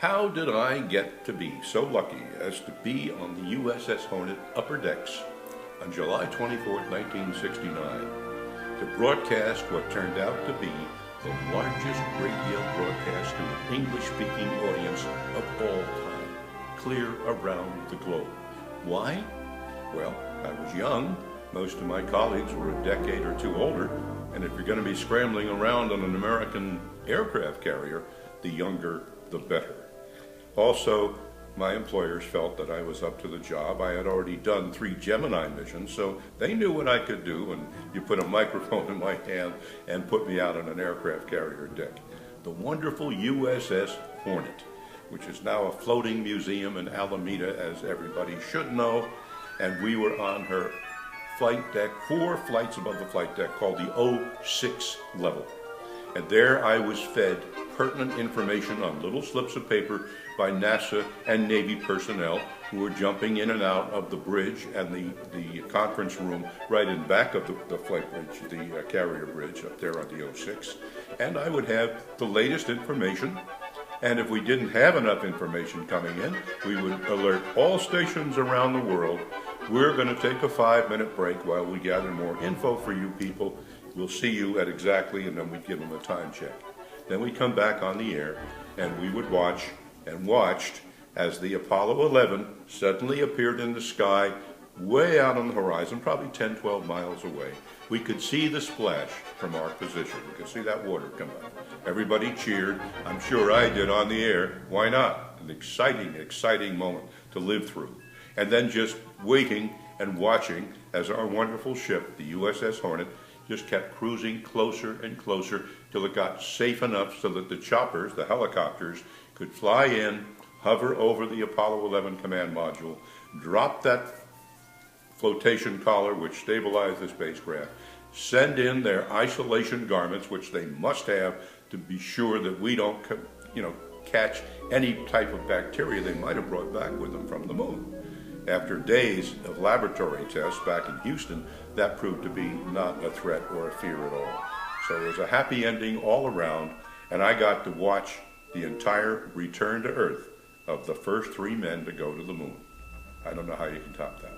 How did I get to be so lucky as to be on the USS Hornet upper decks on July 24, 1969, to broadcast what turned out to be the largest radio broadcast to an English-speaking audience of all time, clear around the globe? Why? Well, I was young. Most of my colleagues were a decade or two older, and if you're going to be scrambling around on an American aircraft carrier, the younger, the better. Also, my employers felt that I was up to the job. I had already done 3 Gemini missions, so they knew what I could do, and you put a microphone in my hand and put me out on an aircraft carrier deck. The wonderful USS Hornet, which is now a floating museum in Alameda, as everybody should know, and we were on her flight deck, 4 flights above the flight deck, called the 06 level. And there I was fed pertinent information on little slips of paper by NASA and Navy personnel who were jumping in and out of the bridge and the conference room right in back of the flight bridge, the carrier bridge up there on the 06. And I would have the latest information. And if we didn't have enough information coming in, we would alert all stations around the world. We're going to take a 5-minute break while we gather more info for you people. We'll see you at exactly, and then we'd give them a time check. Then we'd come back on the air, and we would watch and watched as the Apollo 11 suddenly appeared in the sky way out on the horizon, probably 10, 12 miles away. We could see the splash from our position. We could see that water come up. Everybody cheered. I'm sure I did on the air. Why not? An exciting, exciting moment to live through. And then just waiting and watching as our wonderful ship, the USS Hornet, just kept cruising closer and closer till it got safe enough so that the choppers, the helicopters, could fly in, hover over the Apollo 11 command module, drop that flotation collar which stabilized the spacecraft, send in their isolation garments, which they must have to be sure that we don't, catch any type of bacteria they might have brought back with them from the moon. After days of laboratory tests back in Houston, that proved to be not a threat or a fear at all. So it was a happy ending all around, and I got to watch the entire return to Earth of the first 3 men to go to the moon. I don't know how you can top that.